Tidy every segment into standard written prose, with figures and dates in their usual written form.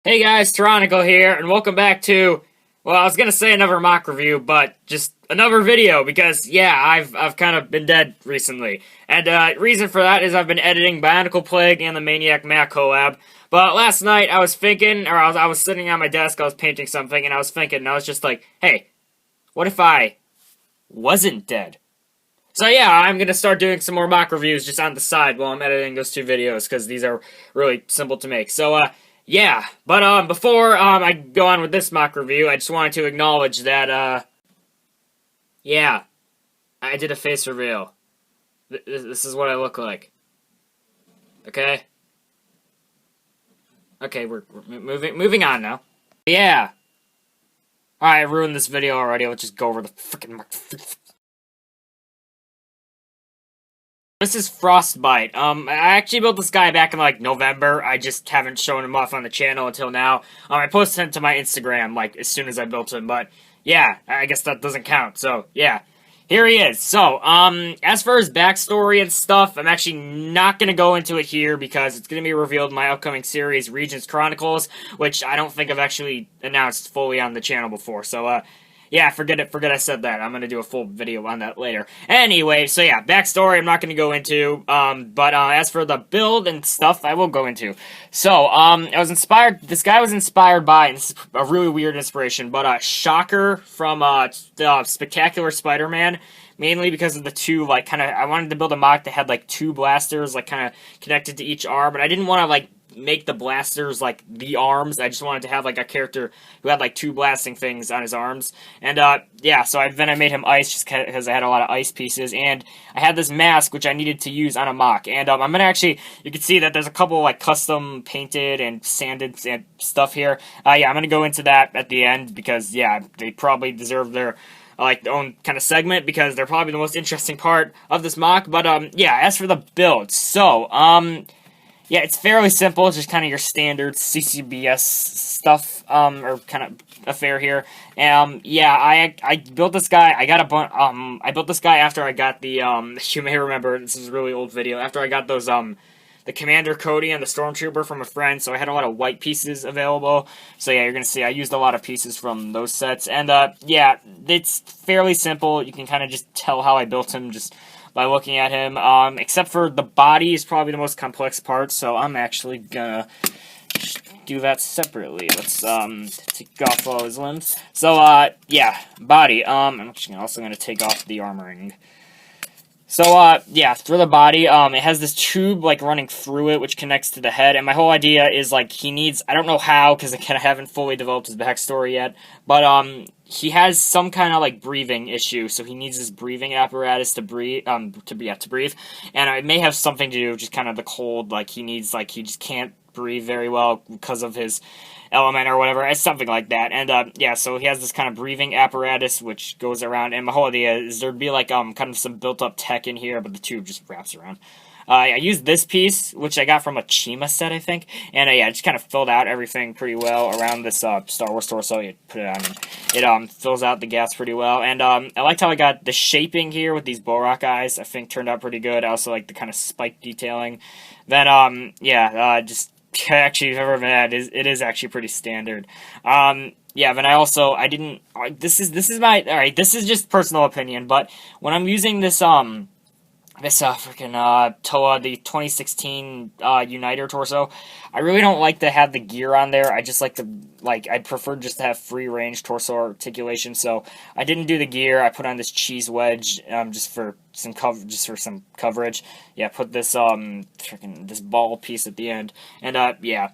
Hey guys, Tyrannical here, and welcome back to, well, I was gonna say another mock review, but just another video, because, yeah, I've kind of been dead recently. And, reason for that is I've been editing Bionicle Plague and the Maniac Mac collab, but last night I was thinking, or I was sitting on my desk, I was painting something, and I was thinking, and I was just like, hey, what if I wasn't dead? So yeah, I'm gonna start doing some more mock reviews just on the side while I'm editing those two videos, because these are really simple to make. So, yeah, but before I go on with this mock review, I just wanted to acknowledge that yeah, I did a face reveal. This is what I look like. Okay, okay, we're moving on now. Yeah, all right, I ruined this video already. Let's just go over the freaking. This is Frostbite. I actually built this guy back in, like, November. I just haven't shown him off on the channel until now. I posted him to my Instagram, like, as soon as I built him, but, yeah, I guess that doesn't count, so, yeah. Here he is. So, as for his backstory and stuff, I'm actually not gonna go into it here because it's gonna be revealed in my upcoming series, Regions Chronicles, which I don't think I've actually announced fully on the channel before, so, yeah, forget I said that. I'm gonna do a full video on that later. Anyway, so yeah, backstory I'm not gonna go into, but as for the build and stuff, I will go into. So, I was inspired, this guy was inspired by, and this is a really weird inspiration, but, Shocker from, the Spectacular Spider-Man, mainly because of the two, like, I wanted to build a mock that had, like, two blasters, like, kind of connected to each arm, but I didn't want to, like, make the blasters like the arms. I just wanted to have like a character who had like two blasting things on his arms. And yeah, so then I made him ice just because I had a lot of ice pieces, and I had this mask which I needed to use on a mock. And I'm gonna actually, you can see that there's a couple like custom painted and sanded and stuff here. Yeah, I'm gonna go into that at the end because yeah, they probably deserve their like their own kind of segment because they're probably the most interesting part of this mock. But yeah, as for the build, so yeah, it's fairly simple. It's just kind of your standard CCBS stuff, or kind of affair here. Yeah, I built this guy. I built this guy after I got the you may remember this is a really old video. After I got those the Commander Cody and the Stormtrooper from a friend, so I had a lot of white pieces available. So yeah, you're gonna see I used a lot of pieces from those sets, and yeah, it's fairly simple. You can kind of just tell how I built him just by looking at him, except for the body is probably the most complex part, so I'm actually gonna do that separately. Let's, take off all his limbs. So, yeah, body, I'm actually also gonna take off the armoring. So, yeah, for the body, it has this tube, like, running through it, which connects to the head, and my whole idea is, like, he needs, I don't know how, because I haven't fully developed his backstory yet, but, he has some kind of, like, breathing issue, so he needs his breathing apparatus to breathe, to breathe, and it may have something to do with just kind of the cold, like, he needs, like, he just can't breathe very well because of his element or whatever. It's something like that. And yeah, so he has this kind of breathing apparatus which goes around, and my whole idea is there'd be like kind of some built up tech in here, but the tube just wraps around. I used this piece, which I got from a Chima set, I think, and yeah, I just kind of filled out everything pretty well around this Star Wars torso. You put it on, and it fills out the gaps pretty well, and I liked how I got the shaping here with these Borak eyes. I think turned out pretty good. I also like the kind of spike detailing. Then yeah, just actually, if I've ever been at it is actually pretty standard. Yeah, but I didn't. This is my alright. This is just personal opinion, but when I'm using this freaking Toa, the 2016 Uniter torso, I really don't like to have the gear on there. I just like to I prefer just to have free range torso articulation. So I didn't do the gear. I put on this cheese wedge just for some coverage. Yeah, put this freaking this ball piece at the end, and yeah,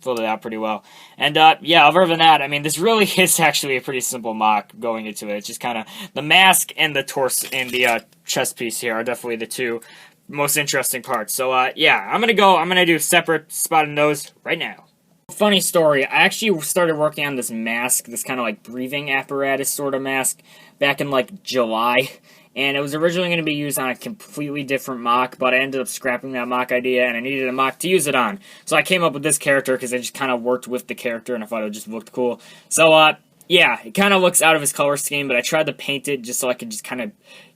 filled it out pretty well. And, yeah, other than that, I mean, this really is actually a pretty simple mock going into it. It's just kind of, the mask and the torso and the, chest piece here are definitely the two most interesting parts. So, yeah, I'm gonna do separate spot and nose right now. Funny story, I actually started working on this mask, this kind of, like, breathing apparatus sort of mask, back in, like, July. And it was originally going to be used on a completely different mock, but I ended up scrapping that mock idea, and I needed a mock to use it on. So I came up with this character, because I just kind of worked with the character, and I thought it just looked cool. So, yeah, it kind of looks out of his color scheme, but I tried to paint it just so I could just kind of...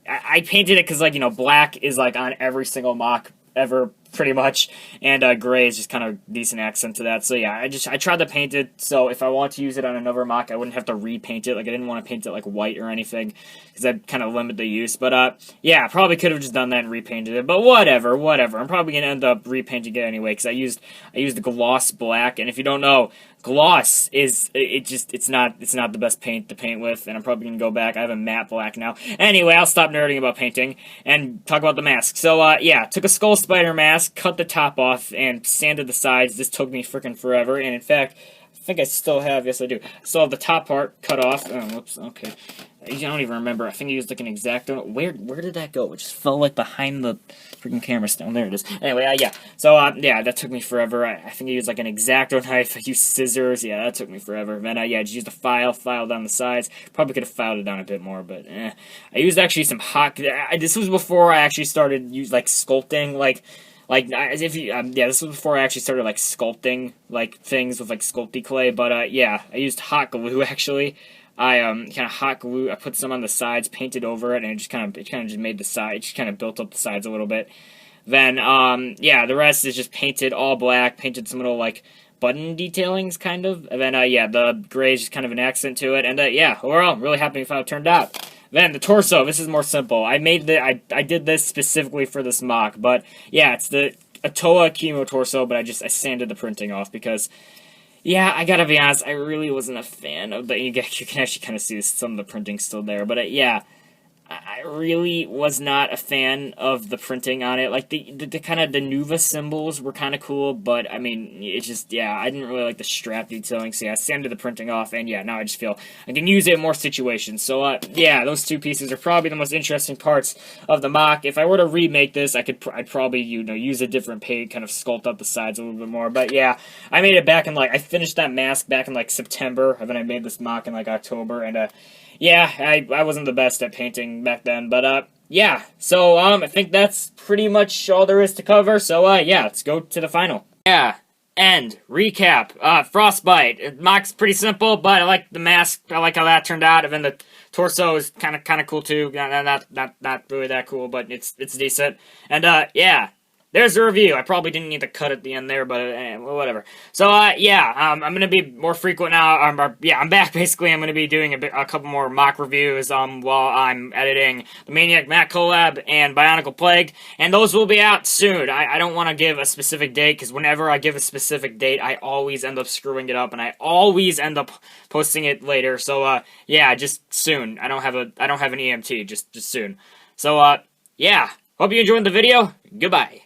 I painted it because, like, you know, black is, like, on every single mock ever pretty much, and gray is just kind of a decent accent to that. So yeah, I tried to paint it, so if I want to use it on another mock, I wouldn't have to repaint it. Like, I didn't want to paint it like white or anything, because that'd kind of limit the use. But yeah, I probably could have just done that and repainted it. But whatever. I'm probably gonna end up repainting it anyway, because I used gloss black, and if you don't know, gloss is it's not the best paint to paint with, and I'm probably gonna go back. I have a matte black now. Anyway, I'll stop nerding about painting and talk about the mask. So yeah, took a skull spider mask, cut the top off, and sanded the sides. This took me freaking forever, and in fact, I think I still have, yes I do, I still have the top part cut off. Oh, whoops, okay. I don't even remember. I think I used like an X-Acto. Where did that go? It just fell like behind the freaking camera stand. There it is. Anyway, yeah. So, yeah, that took me forever. I think I used like an X-Acto knife. I used scissors. Yeah, that took me forever. Then, yeah, just used a file down the sides. Probably could have filed it down a bit more, but, I used actually some hot... This was before I actually started like sculpting, yeah, this was before I actually started, like, sculpting, like, things with, like, sculpty clay, but, yeah, I used hot glue, actually. I kind of hot glue. I put some on the sides, painted over it, and it kind of just made the side. Just kind of built up the sides a little bit. Then yeah, the rest is just painted all black. Painted some little like button detailings, kind of. And then yeah, the gray is just kind of an accent to it. And yeah, overall, I'm really happy with how it turned out. Then the torso. This is more simple. I did this specifically for this mock, but yeah, it's the Atoa Chemo torso. But I sanded the printing off because. Yeah, I gotta be honest, I really wasn't a fan of the... You can actually kind of see some of the printing still there, but yeah, I really was not a fan of the printing on it. Like, the kind of the Nuva symbols were kind of cool, but, I mean, it's just, yeah, I didn't really like the strap detailing, so yeah, I sanded the printing off, and yeah, now I just feel I can use it in more situations. So, yeah, those two pieces are probably the most interesting parts of the mock. If I were to remake this, I'd probably, use a different paint, kind of sculpt up the sides a little bit more, but yeah, I made it back in, like, I finished that mask back in, like, September, and then I made this mock in, like, October, and, yeah, I wasn't the best at painting back then, but, yeah. So, I think that's pretty much all there is to cover, so, yeah, let's go to the final. Yeah, end, recap, Frostbite. Mock's pretty simple, but I like the mask, I like how that turned out, and then the torso is kind of cool, too. Not really that cool, but it's decent. And, yeah. There's the review. I probably didn't need to cut at the end there, but whatever. So, yeah, I'm going to be more frequent now. Yeah, I'm back, basically. I'm going to be doing a couple more mock reviews while I'm editing the Maniac Mac collab and Bionicle Plague, and those will be out soon. I don't want to give a specific date, because whenever I give a specific date, I always end up screwing it up, and I always end up posting it later. So, yeah, just soon. I don't have an EMT, just soon. So, yeah, hope you enjoyed the video. Goodbye.